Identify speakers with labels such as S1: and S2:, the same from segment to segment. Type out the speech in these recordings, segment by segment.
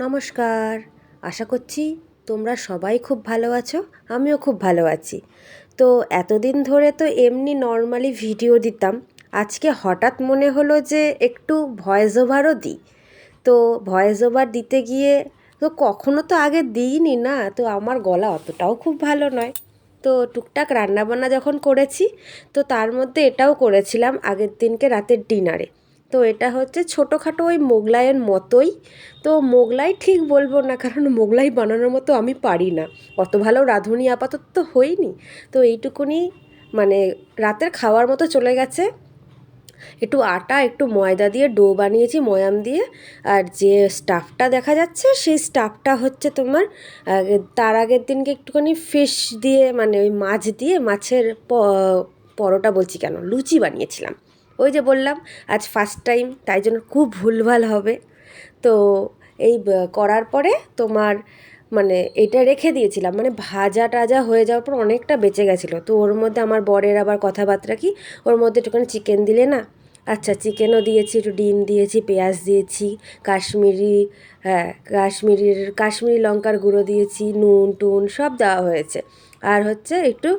S1: নমস্কার। আশা করছি তোমরা সবাই খুব ভালো আছো, আমিও খুব ভালো আছি। তো এতদিন ধরে তো এমনি নর্মালি ভিডিও দিতাম, আজকে হঠাৎ মনে হলো যে একটু ভয়েস ওভারও দিই। তো ভয়েস ওভার দিতে গিয়ে তো কখনো তো আগে দিইনি না, তো আমার গলা অতটাও খুব ভালো নয়। তো টুকটাক রান্নাবান্না যখন করেছি, তো তার মধ্যে এটাও করেছিলাম আগের দিনকে রাতের ডিনারে। তো এটা হচ্ছে ছোটোখাটো ওই মোগলাইয়ের মতোই। তো মোগলাই ঠিক বলবো না, কারণ মোগলাই বানানোর মতো আমি পারি না, অত ভালো রাঁধুনি আপাতত তো হইনি। তো এইটুকুনি মানে রাতের খাওয়ার মতো চলে গেছে। একটু আটা একটু ময়দা দিয়ে ডো বানিয়েছি ময়াম দিয়ে। আর যে স্টাফটা দেখা যাচ্ছে সেই স্টাফটা হচ্ছে তোমার তার আগের দিনকে একটুখানি ফিশ দিয়ে মানে ওই মাছ দিয়ে মাছের পরোটা বলছি কেন, লুচি বানিয়েছিলাম। ওই যে বললাম আজ ফার্স্ট টাইম, তাই জন্য খুব ভুলভাল হবে। তো এই করার পরে তোমার মানে এটা রেখে দিয়েছিলাম, মানে ভাজা টাজা হয়ে যাওয়ার পর অনেকটা বেঁচে গেছিলো। তো ওর মধ্যে আমার বরের আবার কথাবার্তা কি, ওর মধ্যে একটুখানি চিকেন দিলে না, আচ্ছা চিকেনও দিয়েছি, একটু ডিম দিয়েছি, পেঁয়াজ দিয়েছি, কাশ্মীরি, হ্যাঁ কাশ্মীরি লঙ্কার গুঁড়ো দিয়েছি, নুন টুন সব দেওয়া হয়েছে। আর হচ্ছে একটু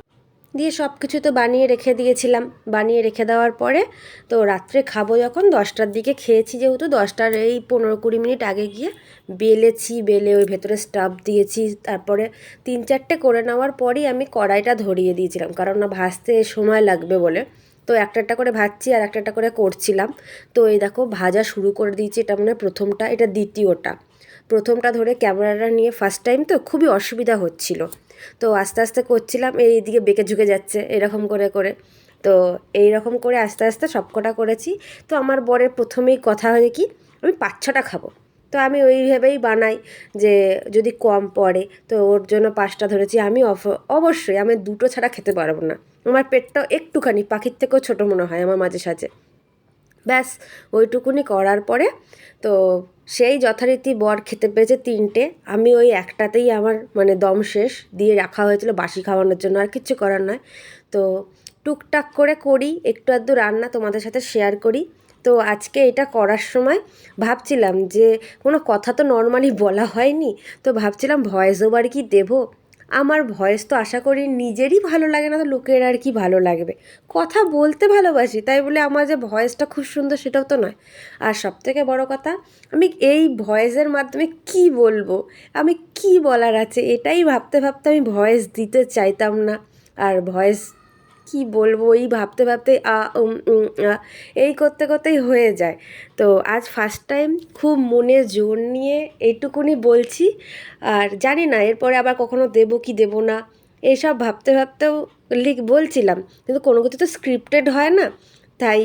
S1: দিয়ে সব কিছু তো বানিয়ে রেখে দিয়েছিলাম। বানিয়ে রেখে দেওয়ার পরে তো রাত্রে খাবো যখন 10টার দিকে খেয়েছি, যেহেতু 10টার এই 15-20 মিনিট আগে গিয়ে বেলেছি, বেলে ওই ভেতরে স্টাফ দিয়েছি। তারপরে 3-4টে করে নেওয়ার পরই আমি কড়াইটা ধরিয়ে দিয়েছিলাম, কারণ না ভাজতে সময় লাগবে বলে। তো একটা একটা করে ভাজছি আর একটা একটা করে করছিলাম। তো এই দেখো ভাজা শুরু করে দিয়েছি, এটা মানে প্রথমটা, এটা দ্বিতীয়টা। প্রথমটা ধরে ক্যামেরাটা নিয়ে ফার্স্ট টাইম তো খুবই অসুবিধা হচ্ছিল। তো আস্তে আস্তে করছিলাম, এইদিকে বেঁকে ঝুঁকে যাচ্ছে এরকম করে করে। তো এই রকম করে আস্তে আস্তে সবকটা করেছি। তো আমার বরের প্রথমেই কথা হয় কি, আমি 5-6টা খাবো। তো আমি ওই ভেবেই বানাই যে যদি কম পড়ে, তো ওর জন্য 5টা ধরেছি। আমি অবশ্যই আমি 2টো ছাড়া খেতে পারবো না, আমার পেটটাও একটুখানি পাখির থেকেও ছোটো মনে হয় আমার মাঝে সাঝে। ব্যাস ওইটুকুনি করার পরে তো সেই যথারীতি বর খেতে পেয়েছে 3টে, আমি ওই একটাতেই আমার মানে দম শেষ দিয়ে রাখা হয়েছিল বাসি খাওয়ানোর জন্য, আর কিচ্ছু করার নয়। তো টুকটাক করে করি, একটু আধটু রান্না তোমাদের সাথে শেয়ার করি। তো আজকে এটা করার সময় ভাবছিলাম যে কোনো কথা তো নর্মালি বলা হয়নি, তো ভাবছিলাম ভয়েস ওভার কি দেবো। আমার ভয়েস তো আশা করি নিজেরই ভালো লাগে না, তো লোকের আর কি ভালো লাগবে। কথা বলতে ভালোবাসি, তাই বলে আমার যে ভয়েসটা খুব সুন্দর সেটাও তো নয়। আর সবথেকে বড় কথা, আমি এই ভয়েসের মাধ্যমে কি বলবো, আমি কি বলার আছে এটাই ভাবতে ভাবতে আমি ভয়েস দিতে চাইতাম না। আর ভয়েস কি বলবো এই ভাবতে ভাবতে এই করতে করতেই হয়ে যায়। তো আজ ফার্স্ট টাইম খুব মনে জোর নিয়ে এইটুকুনি বলছি। আর জানি না এরপরে আবার কখনো দেবো কি দেবো না, এইসব ভাবতে ভাবতেও বলছিলাম, কিন্তু কোনো কিছু তো স্ক্রিপ্টেড হয় না। তাই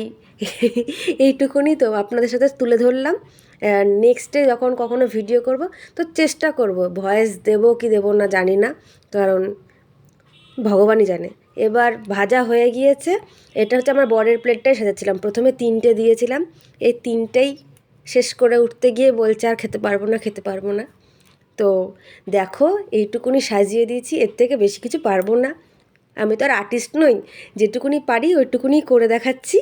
S1: এইটুকুনি তো আপনাদের সাথে তুলে ধরলাম। নেক্সটে যখন কখনো ভিডিও করব তো চেষ্টা করব ভয়েস দেবো কি দেবো না জানি না, কারণ ভগবানই জানে। এবার ভাজা হয়ে গিয়েছে, এটা হচ্ছে আমার বরের প্লেটটাই সাজাচ্ছিলাম, প্রথমে 3টে দিয়েছিলাম, এই 3টেই শেষ করে উঠতে গিয়ে বলছে আর খেতে পারবো না খেতে পারবো না। তো দেখো এইটুকুনি সাজিয়ে দিয়েছি, এর থেকে বেশি কিছু পারবো না। আমি তো আর আর্টিস্ট নই, যেটুকুনি পারি ওইটুকুনি করে দেখাচ্ছি।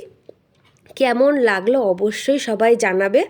S1: কেমন লাগলো অবশ্যই সবাই জানাবে।